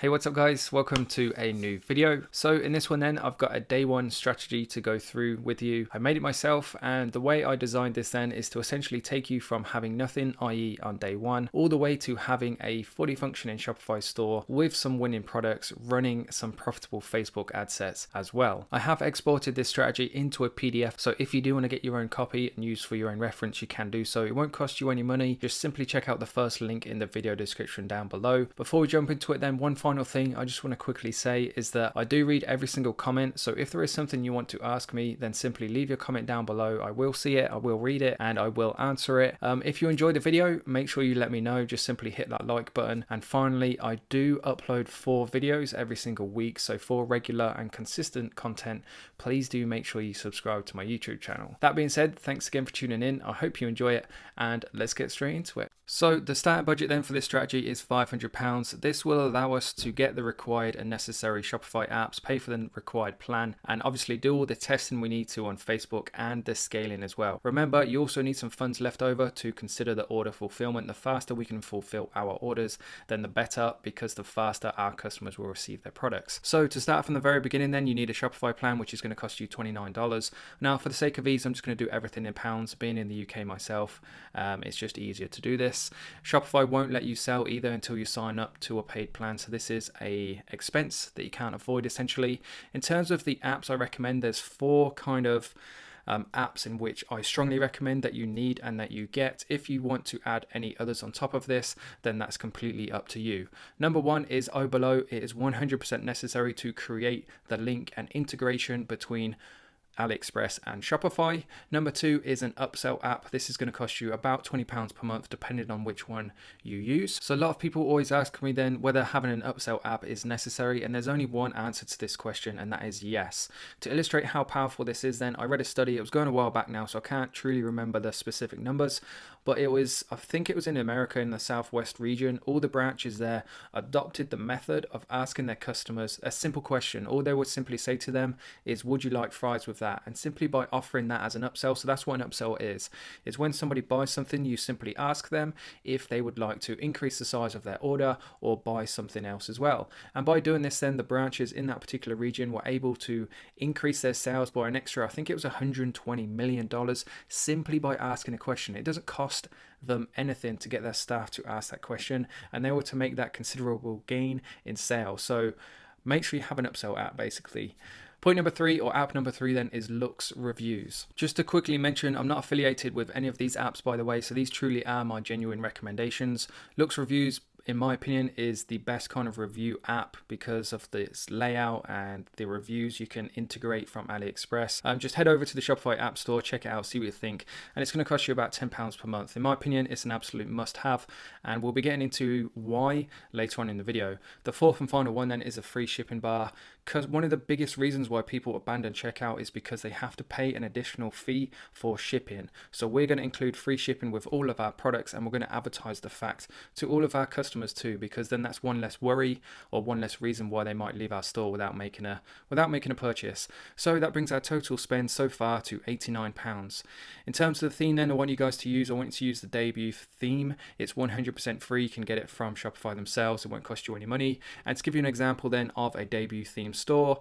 Hey, what's up guys? Welcome to a new video. So in this one then, I've got a day one strategy to go through with you. I made it myself, and the way I designed this then is to essentially take you from having nothing, i.e. on day one, all the way to having a fully functioning Shopify store with some winning products, running some profitable Facebook ad sets as well. I have exported this strategy into a PDF, so if you do want to get your own copy and use for your own reference, you can do so. It won't cost you any money. Just simply check out the first link in the video description down below. Before we jump into it then, one final thing I just want to quickly say is that I do read every single comment, so if there is something you want to ask me, then simply leave your comment down below. I will see it, I will read it, and I will answer it. If you enjoyed the video, make sure you let me know. Just simply hit that like button. And finally, I do upload 4 videos every single week, so for regular and consistent content, please do make sure you subscribe to my YouTube channel. That being said, thanks again for tuning in. I hope you enjoy it, and let's get straight into it. So the starting budget then for this strategy is £500. This will allow us to get the required and necessary Shopify apps, pay for the required plan, and obviously do all the testing we need to on Facebook and the scaling as well. Remember, you also need some funds left over to consider the order fulfillment. The faster we can fulfill our orders, then the better, because the faster our customers will receive their products. So to start from the very beginning then, you need a Shopify plan, which is going to cost you $29. Now for the sake of ease, I'm just going to do everything in pounds. Being in the UK myself, it's just easier to do this. Shopify won't let you sell either until you sign up to a paid plan, so this is a expense that you can't avoid essentially. In terms of the apps I recommend, there's 4 kind of apps in which I strongly recommend that you need and that you get. If you want to add any others on top of this, then that's completely up to you. Number 1 is Below. It is 100% necessary to create the link and integration between AliExpress and Shopify. Number 2 is an upsell app. This is going to cost you about £20 per month depending on which one you use. So a lot of people always ask me then whether having an upsell app is necessary, and there's only one answer to this question, and that is yes. To illustrate how powerful this is then, I read a study. It was going a while back now, so I can't truly remember the specific numbers, but I think it was in America, in the Southwest region. All the branches there adopted the method of asking their customers a simple question. All they would simply say to them is, would you like fries with that? And simply by offering that as an upsell, so that's what an upsell is when somebody buys something, you simply ask them if they would like to increase the size of their order or buy something else as well. And by doing this then, the branches in that particular region were able to increase their sales by an extra, I think it was $120 million, simply by asking a question. It doesn't cost them anything to get their staff to ask that question, and they were to make that considerable gain in sales. So make sure you have an upsell app basically. Point number 3, or app number 3 then, is Looks Reviews. Just to quickly mention, I'm not affiliated with any of these apps, by the way, so these truly are my genuine recommendations. Looks Reviews, in my opinion, is the best kind of review app because of this layout and the reviews you can integrate from AliExpress. Just head over to the Shopify App Store, check it out, see what you think, and it's going to cost you about £10 per month. In my opinion, it's an absolute must-have, and we'll be getting into why later on in the video. The 4th and final one then is a free shipping bar, because one of the biggest reasons why people abandon checkout is because they have to pay an additional fee for shipping. So we're going to include free shipping with all of our products, and we're going to advertise the fact to all of our customers too, because then that's one less worry or one less reason why they might leave our store without making a purchase. So that brings our total spend so far to £89. In terms of the theme then, I want you guys to use the debut theme. It's 100% free. You can get it from Shopify themselves. It won't cost you any money. And to give you an example then of a debut theme store,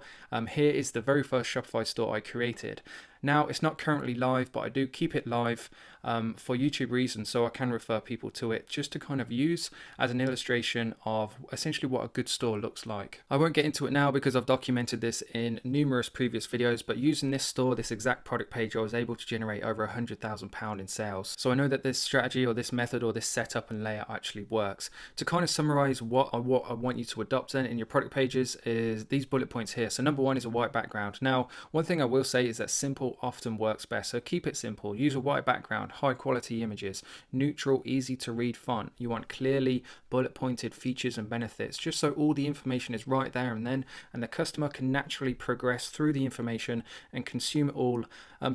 here is the very first Shopify store I created. Now, it's not currently live, but I do keep it live for YouTube reasons, so I can refer people to it just to kind of use as an illustration of essentially what a good store looks like. I won't get into it now because I've documented this in numerous previous videos, but using this store, this exact product page, I was able to generate over £100,000 in sales. So I know that this strategy or this method or this setup and layout actually works. To kind of summarize what I want you to adopt then in your product pages is these bullet points here. So number 1 is a white background. Now, one thing I will say is that simple often works best, so keep it simple. Use a white background, high quality images, neutral, easy to read font. You want clearly bullet pointed features and benefits, just so all the information is right there and then, and the customer can naturally progress through the information and consume it all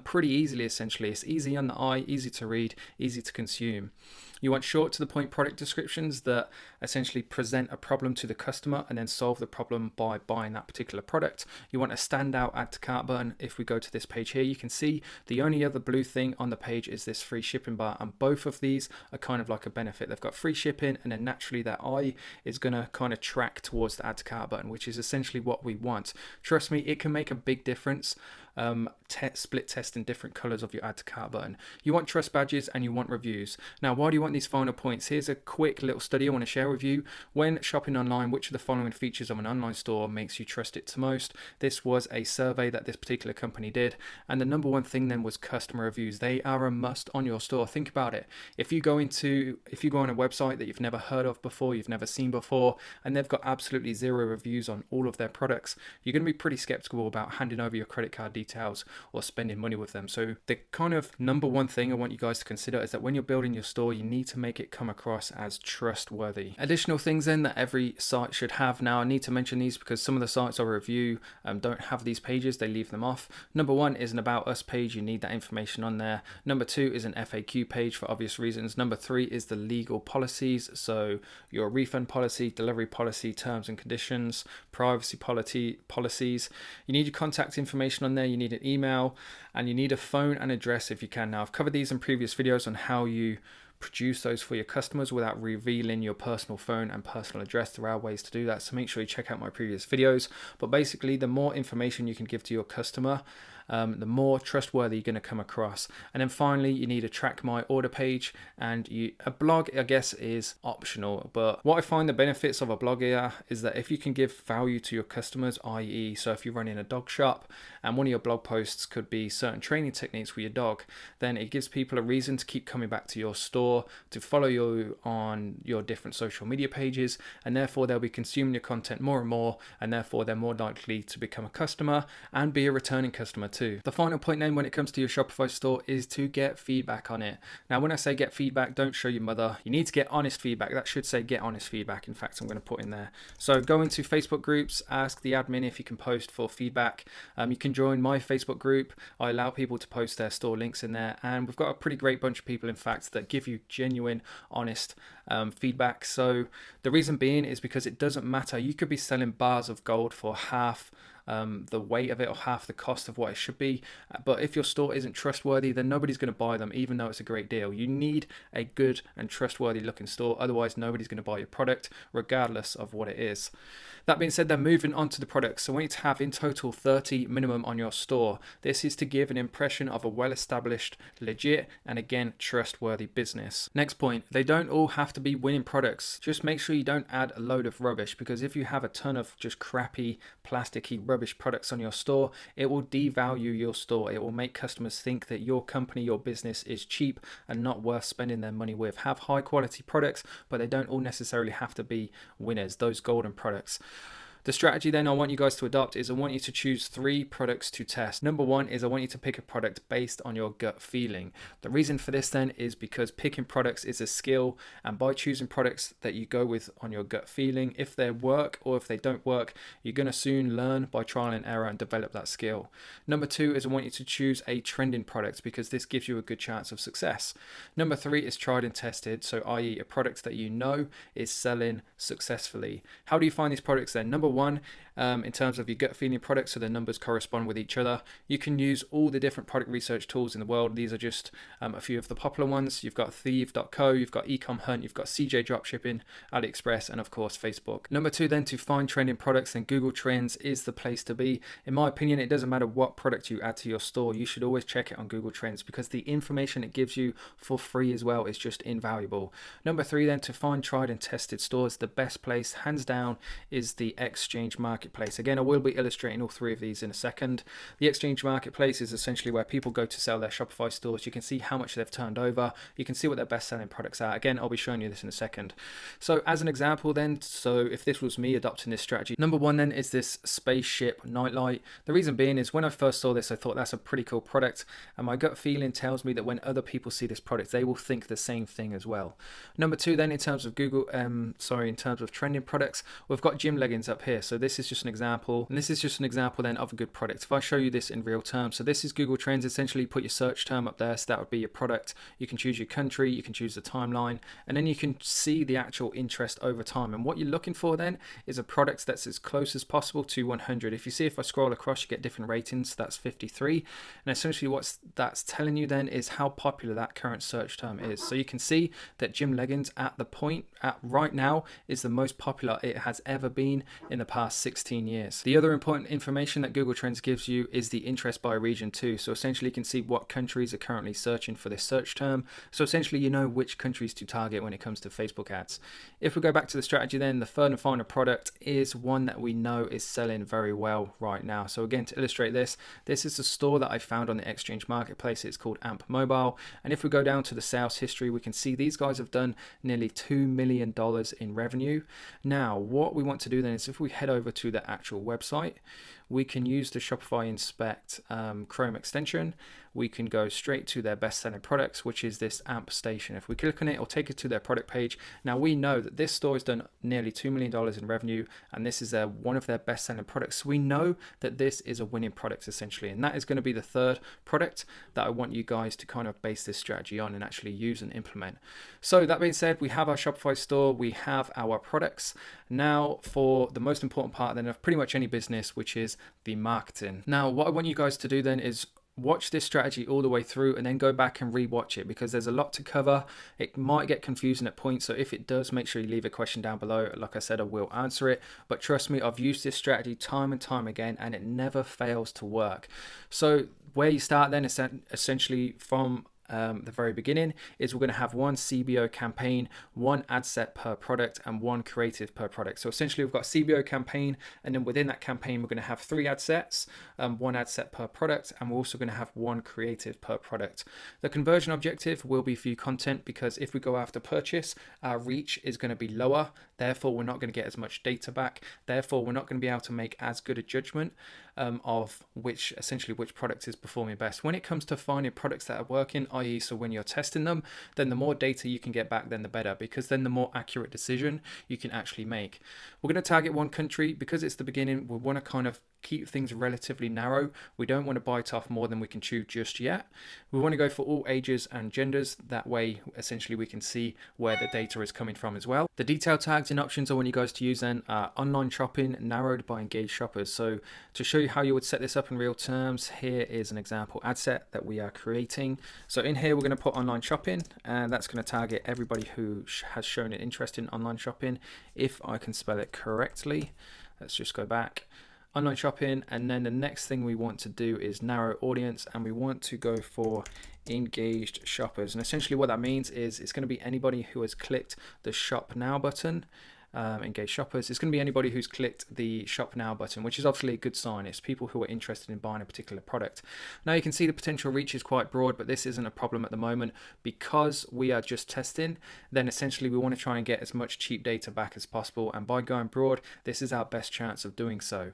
pretty easily essentially. It's easy on the eye, easy to read, easy to consume. You want short to the point product descriptions that essentially present a problem to the customer and then solve the problem by buying that particular product. You want a standout add to cart button. If we go to this page here, you can see the only other blue thing on the page is this free shipping bar, and both of these are kind of like a benefit. They've got free shipping, and then naturally that eye is going to kind of track towards the add to cart button, which is essentially what we want. Trust me, it can make a big difference. Split testing different colors of your add to cart button. You want trust badges and you want reviews. Now, why do you want these final points? Here's a quick little study I want to share with you. When shopping online, which of the following features of an online store makes you trust it the most? This was a survey that this particular company did, and the number one thing then was customer reviews. They are a must on your store. Think about it. If you go on a website that you've never heard of before, you've never seen before, and they've got absolutely zero reviews on all of their products, you're going to be pretty skeptical about handing over your credit card details or spending money with them. So the kind of number one thing I want you guys to consider is that when you're building your store, you need to make it come across as trustworthy. Additional things then that every site should have. Now, I need to mention these because some of the sites I review don't have these pages. They leave them off. Number one is an about us page. You need that information on there. Number two is an FAQ page for obvious reasons. Number three is the legal policies. So your refund policy, delivery policy, terms and conditions, privacy policies. You need your contact information on there. You need an email, and you need a phone and address if you can. Now, I've covered these in previous videos on how you produce those for your customers without revealing your personal phone and personal address. There are ways to do that, so make sure you check out my previous videos. But basically, the more information you can give to your customer, the more trustworthy you're going to come across. And then finally, you need a track my order page, and a blog, I guess, is optional. But what I find the benefits of a blog here is that if you can give value to your customers, i.e., so if you're running a dog shop and one of your blog posts could be certain training techniques for your dog, then it gives people a reason to keep coming back to your store, to follow you on your different social media pages, and therefore they'll be consuming your content more and more, and therefore they're more likely to become a customer and be a returning customer too. The final point then when it comes to your Shopify store is to get feedback on it. Now, when I say get feedback, don't show your mother. You need to get honest feedback. That should say get honest feedback. In fact, I'm going to put in there. So go into Facebook groups, ask the admin if you can post for feedback. You can join my Facebook group. I allow people to post their store links in there, and we've got a pretty great bunch of people, in fact, that give you genuine, honest feedback. So the reason being is because it doesn't matter. You could be selling bars of gold for half the weight of it or half the cost of what it should be, but if your store isn't trustworthy, then nobody's going to buy them, even though it's a great deal. You need a good and trustworthy looking store, otherwise nobody's going to buy your product regardless of what it is. That being said, then moving on to the products. So we need to have in total 30 minimum on your store. This is to give an impression of a well-established, legit, and again, trustworthy business. Next point, they don't all have to be winning products. Just make sure you don't add a load of rubbish, because if you have a ton of just crappy, plasticky, rubbish products on your store, it will devalue your store. It will make customers think that your company, your business is cheap and not worth spending their money with. Have high quality products, but they don't all necessarily have to be winners, those golden products. The strategy then I want you guys to adopt is I want you to choose 3 products to test. Number 1 is I want you to pick a product based on your gut feeling. The reason for this then is because picking products is a skill, and by choosing products that you go with on your gut feeling, if they work or if they don't work, you're going to soon learn by trial and error and develop that skill. Number 2 is I want you to choose a trending product, because this gives you a good chance of success. Number 3 is tried and tested, so i.e. a product that you know is selling successfully. How do you find these products then? Number 1, in terms of your gut feeling products, so the numbers correspond with each other. You can use all the different product research tools in the world. These are just a few of the popular ones. You've got Thieve.co, you've got Ecom Hunt, you've got CJ Dropshipping, AliExpress, and of course Facebook. Number 2 then, to find trending products, then Google Trends is the place to be. In my opinion, it doesn't matter what product you add to your store, you should always check it on Google Trends, because the information it gives you for free as well is just invaluable. Number 3 then, to find tried and tested stores, the best place hands down is the Exchange Marketplace. Again, I will be illustrating all 3 of these in a second. The Exchange Marketplace is essentially where people go to sell their Shopify stores. You can see how much they've turned over. You can see what their best selling products are. Again, I'll be showing you this in a second. So as an example then, so if this was me adopting this strategy, number 1 then is this spaceship nightlight. The reason being is when I first saw this, I thought that's a pretty cool product, and my gut feeling tells me that when other people see this product, they will think the same thing as well. Number 2 then, in terms of in terms of trending products, we've got gym leggings up here. here. So this is just an example, and this is just an example then of a good product. If I show you this in real terms, so this is Google Trends. Essentially, put your search term up there, so that would be your product. You can choose your country, you can choose the timeline, and then you can see the actual interest over time. And what you're looking for then is a product that's as close as possible to 100. If you see, if I scroll across, you get different ratings. So that's 53, and essentially what that's telling you then is how popular that current search term is. So you can see that gym leggings at the point at right now is the most popular it has ever been in the past 16 years. The other important information that Google Trends gives you is the interest by region too. So essentially you can see what countries are currently searching for this search term. So essentially you know which countries to target when it comes to Facebook ads. If we go back to the strategy then, the third and final product is one that we know is selling very well right now. So again, to illustrate this is a store that I found on the Exchange Marketplace. It's called Amp Mobile. And if we go down to the sales history, we can see these guys have done nearly $2 million in revenue. Now, what we want to do then is if we head over to the actual website, we can use the Shopify Inspect Chrome extension. We can go straight to their best-selling products, which is this AMP station. If we click on it, it'll take it to their product page. Now we know that this store has done nearly $2 million in revenue, and this is one of their best-selling products. So we know that this is a winning product essentially, and that is going to be the third product that I want you guys to kind of base this strategy on and actually use and implement. So that being said, we have our Shopify store, we have our products. Now for the most important part then of pretty much any business, which is the marketing. Now what I want you guys to do then is watch this strategy all the way through and then go back and rewatch it, because there's a lot to cover. It might get confusing at points, so if it does, make sure you leave a question down below. Like I said, I will answer it, but trust me, I've used this strategy time and time again and it never fails to work. So where you start then is essentially from the very beginning is we're going to have one CBO campaign, one ad set per product, and one creative per product. So essentially we've got a CBO campaign, and then within that campaign we're going to have 3 ad sets, one ad set per product, and we're also going to have one creative per product. The conversion objective will be view content, because if we go after purchase, our reach is going to be lower, therefore we're not going to get as much data back, therefore we're not going to be able to make as good a judgment of which product is performing best. When it comes to finding products that are working, i.e. so when you're testing them, then the more data you can get back, then the better, because then the more accurate decision you can actually make. We're going to target one country because it's the beginning. We want to kind of keep things relatively narrow. We don't want to bite off more than we can chew just yet. We want to go for all ages and genders. That way, essentially, we can see where the data is coming from as well. The detailed tags and options I want you guys to use then are online shopping narrowed by engaged shoppers. So to show you how you would set this up in real terms, here is an example ad set that we are creating. So in here, we're going to put online shopping, and that's going to target everybody who has shown an interest in online shopping. If I can spell it correctly, let's just go back. Online shopping, and then the next thing we want to do is narrow audience, and we want to go for engaged shoppers. And essentially what that means is it's going to be anybody who has clicked the shop now button. Engaged shoppers, it's going to be anybody who's clicked the shop now button, which is obviously a good sign. It's people who are interested in buying a particular product. Now you can see the potential reach is quite broad, but this isn't a problem at the moment because we are just testing. Then essentially we want to try and get as much cheap data back as possible, and by going broad, this is our best chance of doing so.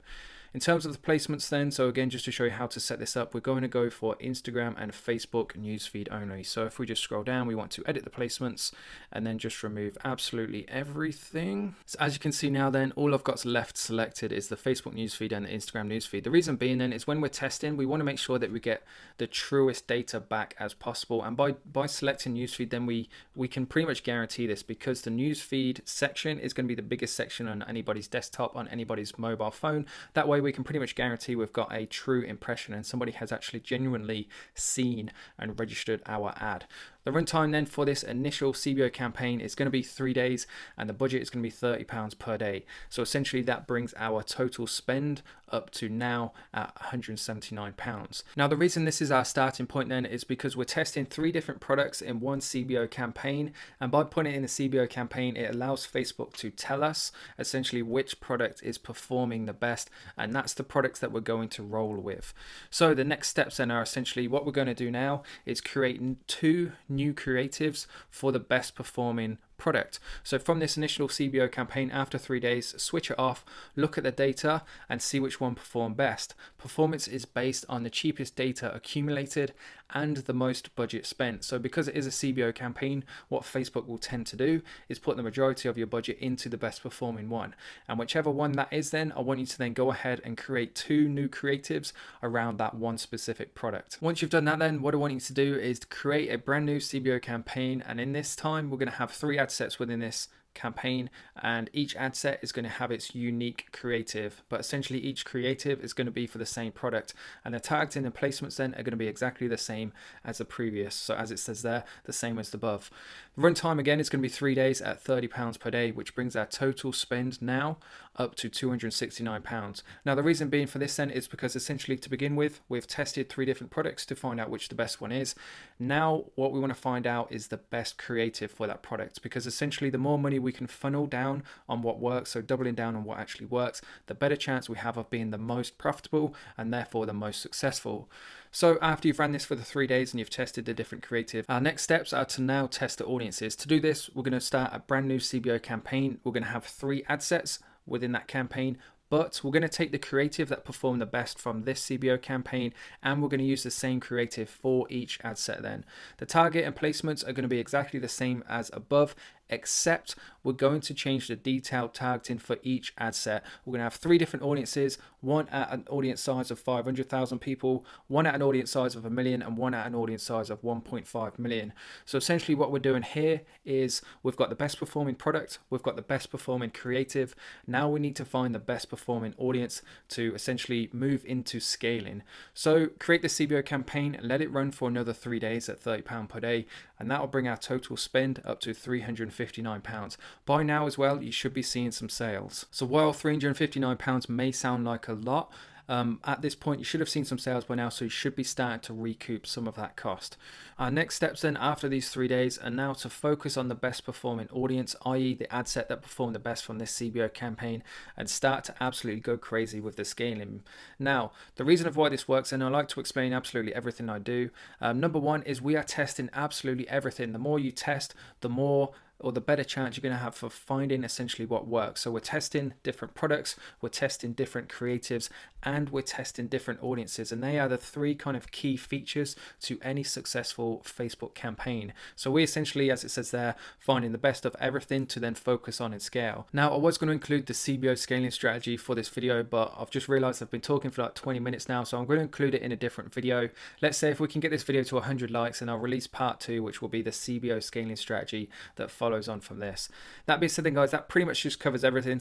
In terms of the placements then, so again, just to show you how to set this up, we're going to go for Instagram and Facebook newsfeed only. So if we just scroll down, we want to edit the placements and then just remove absolutely everything. So as you can see now then, all I've got left selected is the Facebook newsfeed and the Instagram newsfeed. The reason being then is when we're testing, we want to make sure that we get the truest data back as possible. And by selecting newsfeed, then we can pretty much guarantee this, because the newsfeed section is going to be the biggest section on anybody's desktop, on anybody's mobile phone. That way we can pretty much guarantee we've got a true impression and somebody has actually genuinely seen and registered our ad. The runtime then for this initial CBO campaign is going to be 3 days, and the budget is going to be £30 per day. So essentially that brings our total spend up to now at £179. Now the reason this is our starting point then is because we're testing 3 different products in one CBO campaign, and by putting it in a CBO campaign, it allows Facebook to tell us essentially which product is performing the best, and that's the products that we're going to roll with. So the next steps then are essentially what we're going to do now is create 2 new creatives for the best performing product. So from this initial CBO campaign, after 3 days, switch it off, look at the data and see which one performed best. Performance is based on the cheapest data accumulated and the most budget spent. So because it is a CBO campaign, what Facebook will tend to do is put the majority of your budget into the best performing one. And whichever one that is, then I want you to then go ahead and create 2 new creatives around that one specific product. Once you've done that, then what I want you to do is to create a brand new CBO campaign. And in this time, we're going to have 3 ad sets within this campaign, and each ad set is going to have its unique creative, but essentially each creative is going to be for the same product, and the tags and the placements then are going to be exactly the same as the previous. So as it says there, the same as above. The runtime again is going to be 3 days at £30 per day, which brings our total spend now up to £269. Now the reason being for this then is because essentially to begin with, we've tested 3 different products to find out which the best one is. Now what we want to find out is the best creative for that product, because essentially the more money we can funnel down on what works, so doubling down on what actually works, the better chance we have of being the most profitable and therefore the most successful. So after you've ran this for the 3 days and you've tested the different creative, our next steps are to now test the audiences. To do this, we're going to start a brand new CBO campaign. We're going to have 3 ad sets within that campaign, but we're going to take the creative that performed the best from this CBO campaign, and we're going to use the same creative for each ad set then. The target and placements are going to be exactly the same as above, except we're going to change the detailed targeting for each ad set. We're going to have 3 different audiences, one at an audience size of 500,000 people, one at an audience size of 1 million, and one at an audience size of 1.5 million. So essentially what we're doing here is we've got the best performing product, we've got the best performing creative. Now we need to find the best performing audience to essentially move into scaling. So create the CBO campaign, let it run for another 3 days at £30 per day, and that will bring our total spend up to £359. By now as well, you should be seeing some sales. So while £359 may sound like a lot, at this point you should have seen some sales by now, so you should be starting to recoup some of that cost. Our next steps then after these 3 days are now to focus on the best performing audience, i.e. the ad set that performed the best from this CBO campaign, and start to absolutely go crazy with the scaling. Now, the reason of why this works, and I like to explain absolutely everything I do, number one is we are testing absolutely everything. The more you test, the more or the better chance you're going to have for finding essentially what works. So we're testing different products, we're testing different creatives, and we're testing different audiences, and they are the 3 kind of key features to any successful Facebook campaign. So we essentially, as it says there, finding the best of everything to then focus on and scale. Now I was going to include the CBO scaling strategy for this video, but I've just realized I've been talking for like 20 minutes now, so I'm going to include it in a different video. Let's say if we can get this video to 100 likes, and I'll release part 2, which will be the CBO scaling strategy that follows on from this. That being said then guys, that pretty much just covers everything.